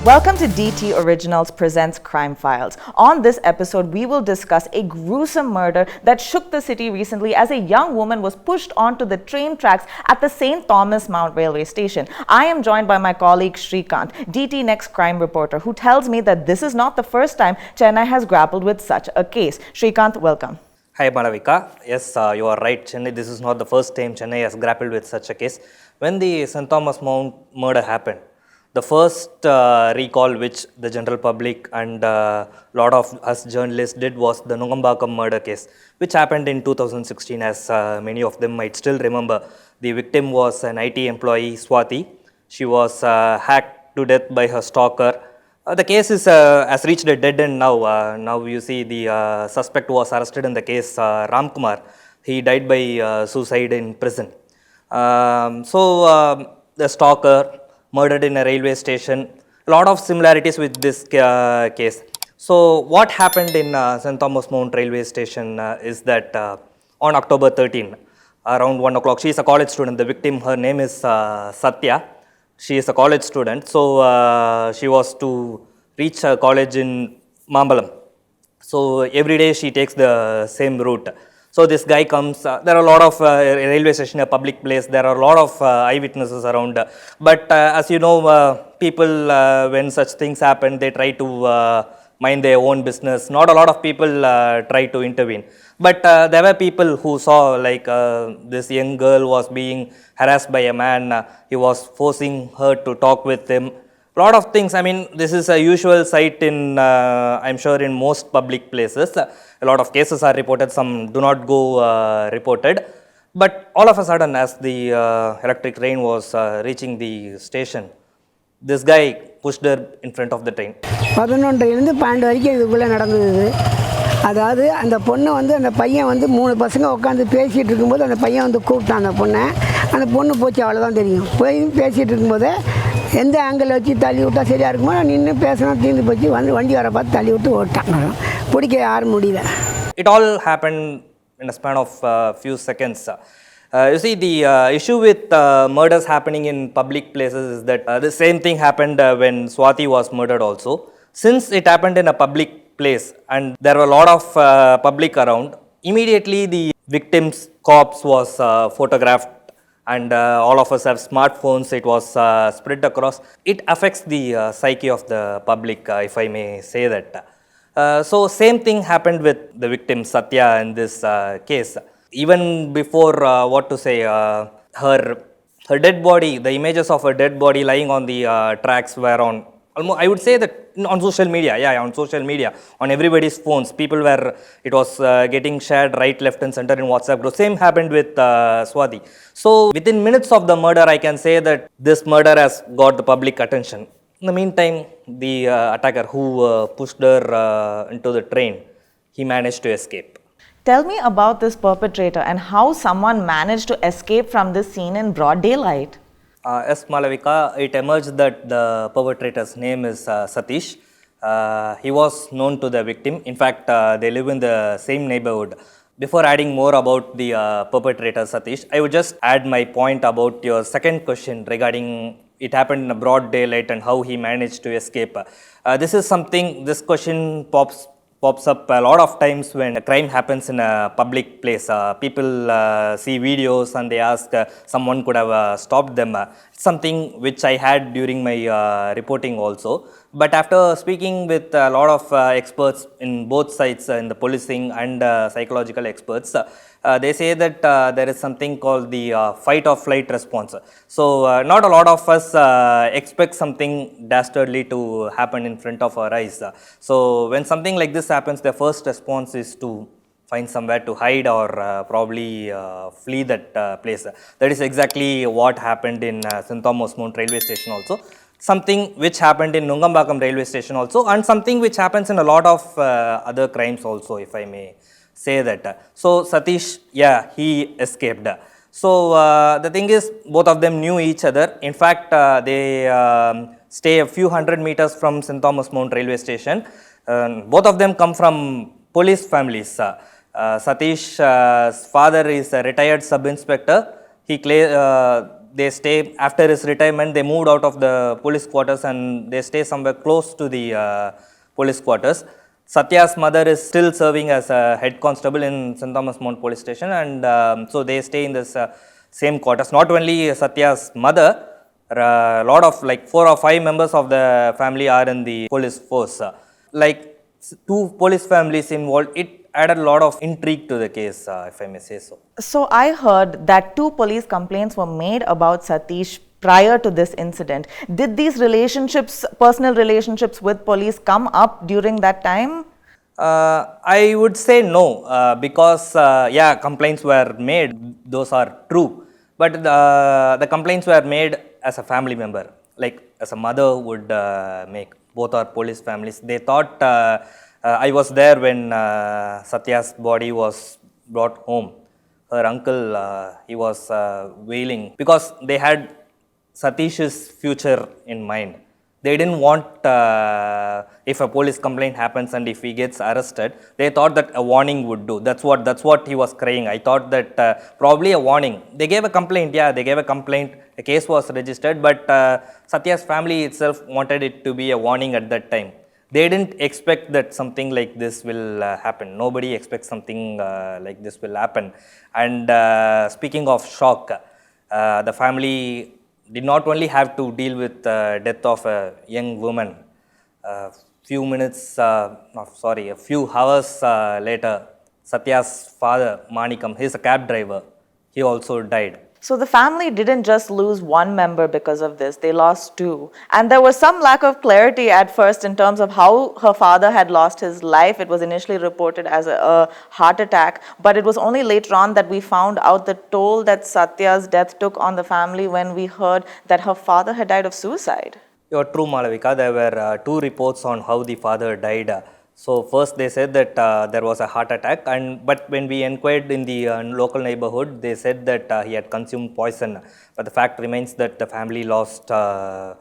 Welcome to DT Originals Presents Crime Files. On this episode, we will discuss a gruesome murder that shook the city recently as a young woman was pushed onto the train tracks at the St. Thomas Mount railway station. I am joined by my colleague Shrikant, DT Next crime reporter, who tells me that this is not the first time Chennai has grappled with such a case. Shrikant, welcome. Hi Malavika. Yes, you are right. Chennai, this is not the first time Chennai has grappled with such a case. When the St. Thomas Mount murder happened, the first recall which the general public and a lot of us journalists did was the Arumbakkam murder case, which happened in 2016, as many of them might still remember. The victim was an IT employee, Swati. She was hacked to death by her stalker. The case has reached a dead end now. Now you see the suspect was arrested in the case, Ramkumar. He died by suicide in prison. The stalker murdered in a railway station. A lot of similarities with this case. So what happened in St. Thomas Mount railway station is that on October 13, around 1 o'clock, she is a college student. The victim, her name is Satya. She is a college student. So she was to reach her college in Mambalam. So every day she takes the same route. So this guy comes, there are a lot of railway station, a public place, there are a lot of eyewitnesses around. But as you know, people, when such things happen, they try to mind their own business. Not a lot of people try to intervene. But there were people who saw like this young girl was being harassed by a man. He was forcing her to talk with him. A lot of things. I mean, this is a usual sight in, I'm sure, in most public places. A lot of cases are reported, some do not go reported. But all of a sudden, as the electric train was reaching the station, this guy pushed her in front of the train. 11 வரைக்கும் இதுக்குள்ளே நடந்தது. அதாவது அந்த பொண்ணை அந்த பையன் 3 பசங்க உட்காந்து பேசிகிட்டு இருக்கும்போது அந்த பையன் கூப்பிட்டான் அந்த பொண்ணை. அந்த பொண்ணு போச்சு, அவ்வளோதான் தெரியும். போய் பேசிகிட்டு இருக்கும்போது எந்த ஆங்கிள் வச்சு தள்ளி விட்டா சரியாக இருக்குமோ நின்று பேசணும், தீர்ந்து போச்சு. வண்டி வர பார்த்து தள்ளி விட்டு ஓட்டான். பிடிக்க யாரும் முடியல. It all happened in a span of few seconds. You see, the issue with murders happening in public places is that the same thing happened when Swati was murdered also. Since it happened in a public place and there were a lot of public around, immediately the victim's corpse was photographed. And all of us have smartphones, it was spread across. It affects the psyche of the public, if I may say that. So same thing happened with the victim Satya in this case. Even before, her dead body, the images of her dead body lying on the tracks were on, I would say that on social media, on social media, on everybody's phones, people were, it was getting shared right, left and center in WhatsApp group. Same happened with Swati. So within minutes of the murder, I can say that this murder has got the public attention. In the meantime, the attacker who pushed her into the train, he managed to escape. Tell me about this perpetrator and how someone managed to escape from this scene in broad daylight. Yes, Malavika, it emerged that the perpetrator's name is Satish. He was known to the victim. In fact, they live in the same neighborhood. Before adding more about the perpetrator Satish, I would just add my point about your second question regarding it happened in a broad daylight and how he managed to escape. This is something, this question pops up a lot of times when a crime happens in a public place. People see videos and they ask someone could have stopped them. Something which I had during my reporting also. But after speaking with a lot of experts in both sides, in the policing and psychological experts, they say that there is something called the fight or flight response. So not a lot of us expect something dastardly to happen in front of our eyes. So when something like this happens, the first response is to find somewhere to hide or probably flee that place. That is exactly what happened in St. Thomas Mount railway station also. Something which happened in Arumbakkam railway station also, and something which happens in a lot of other crimes also, if I may say that. So Satish, he escaped. So the thing is, both of them knew each other. In fact, they stay a few hundred meters from St. Thomas Mount railway station. Both of them come from police families. Satish's father is a retired sub-inspector. they stay, after his retirement, they moved out of the police quarters and they stay somewhere close to the police quarters. Satya's mother is still serving as a head constable in St. Thomas Mount Police Station, and so they stay in this same quarters. Not only Satya's mother, a lot of like 4 or 5 members of the family are in the police force. Like 2 police families involved, it added a lot of intrigue to the case, if I may say so. So I heard that 2 police complaints were made about Satish prior to this incident. Did these relationships, personal relationships with police come up during that time? I would say no, because yeah, complaints were made, those are true. But the complaints were made as a family member, like as a mother would make. Both are police families. They thought, I was there when Satya's body was brought home. Her uncle, he was wailing because they had Satish's future in mind. They didn't want, if a police complaint happens and if he gets arrested, they thought that a warning would do. That's what he was crying. I thought that probably a warning. They gave a complaint, yeah, they gave a complaint. A case was registered, but Satya's family itself wanted it to be a warning at that time. They didn't expect that something like this will happen. Nobody expects something like this will happen. And speaking of shock, the family did not only have to deal with the death of a young woman. A few hours later, Satya's father, Manikam, he's a cab driver, he also died. So the family didn't just lose 1 member because of this, they lost 2. And there was some lack of clarity at first in terms of how her father had lost his life. It was initially reported as a heart attack, but it was only later on that we found out the toll that Satya's death took on the family when we heard that her father had died of suicide. You're true, Malavika. There were 2 reports on how the father died. So first they said that there was a heart attack, but when we inquired in the local neighborhood, they said that he had consumed poison. But the fact remains that the family lost the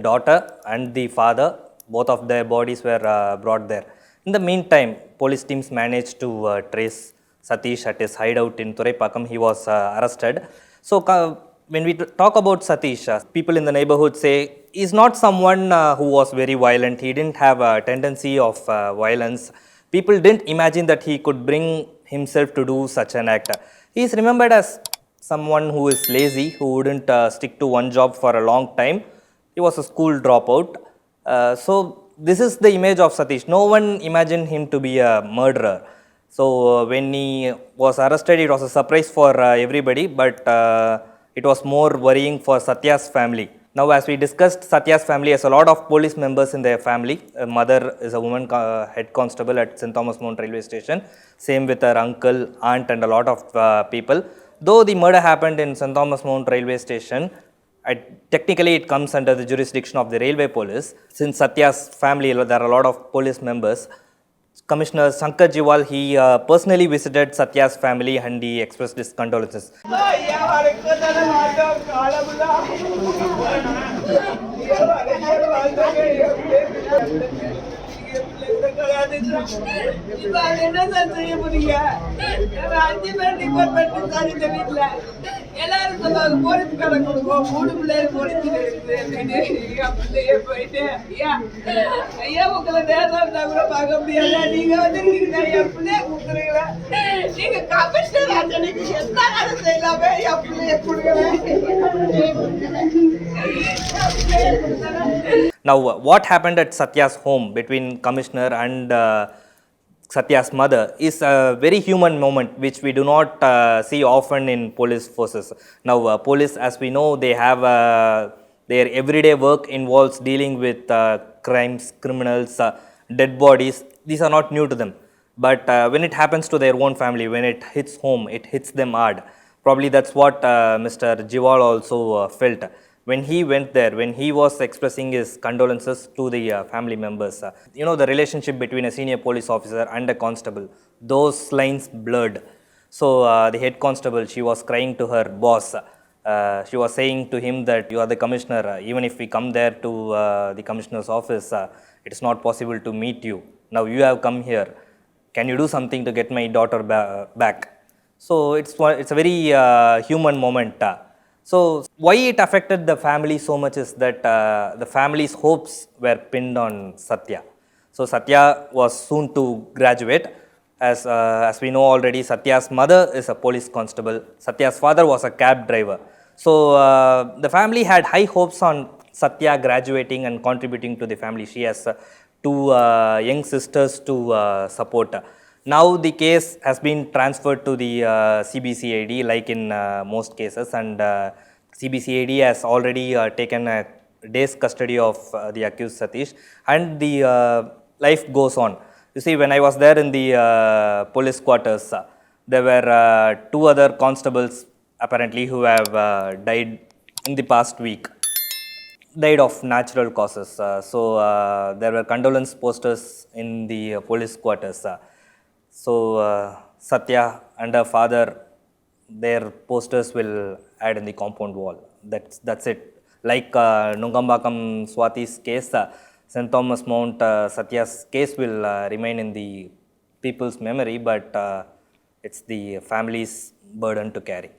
daughter and the father. Both of their bodies were brought there. In the meantime, police teams managed to trace Satish at his hideout in Arumbakkam. He was arrested. So when we talk about Satish, people in the neighborhood say he's not someone who was very violent. He didn't have a tendency of violence. People didn't imagine that he could bring himself to do such an act. He is remembered as someone who is lazy, who wouldn't stick to one job for a long time. He was a school dropout. So this is the image of Satish. No one imagined him to be a murderer. So when he was arrested, it was a surprise for everybody, but it was more worrying for Satya's family. Now, as we discussed, Satya's family has a lot of police members in their family. Her mother is a woman head constable at St. Thomas Mount Railway Station. Same with her uncle, aunt, and a lot of people. Though the murder happened in St. Thomas Mount Railway Station, technically it comes under the jurisdiction of the railway police. Since Satya's family, there are a lot of police members. Commissioner Shankar Jiwal, he personally visited Satya's family and he expressed his condolences. எல்லாரும் போலீஸ்காரன் கொடுப்போம் 3 பிள்ளைகள் police போயிட்டு ஐயா உங்களை நேரம் இருந்தா கூட பார்க்க முடியாது. நீங்க வந்துருக்கீங்க என் பிள்ளைய கொடுத்துருங்களா, நீங்க கமிஷனர் ஆச்சனைக்கு என்ன வேலை செய்யலாமே என் பிள்ளைய கொடுக்குறேன். Now, what happened at Satya's home between Commissioner and Satya's mother is a very human moment which we do not see often in police forces. Now, police, as we know, they have their everyday work involves dealing with crimes, criminals, dead bodies. These are not new to them. But when it happens to their own family, when it hits home, it hits them hard. Probably that's what Mr. Jiwal also felt. When he went there, when he was expressing his condolences to the family members, you know, the relationship between a senior police officer and a constable, those lines blurred. So the head constable, she was crying to her boss. She was saying to him that you are the commissioner. Even if we come there to the commissioner's office, it is not possible to meet you. Now you have come here. Can you do something to get my daughter back? So it's a very human moment. So why it affected the family so much is that the family's hopes were pinned on Satya. So Satya was soon to graduate. As we know already, Satya's mother is a police constable. Satya's father was a cab driver. So the family had high hopes on Satya graduating and contributing to the family. She has two young sisters to support. Now the case has been transferred to the CBCID like in most cases, and CBCID has already taken a day's custody of the accused Satish, and the life goes on. You see, when I was there in the police quarters, there were two other constables apparently who have died in the past week, died of natural causes. So there were condolence posters in the police quarters. So Satya and her father, their posters will add in the compound wall. That's it. Like Nungambakkam Swati's case, St. Thomas Mount Satya's case will remain in the people's memory, but it's the family's burden to carry.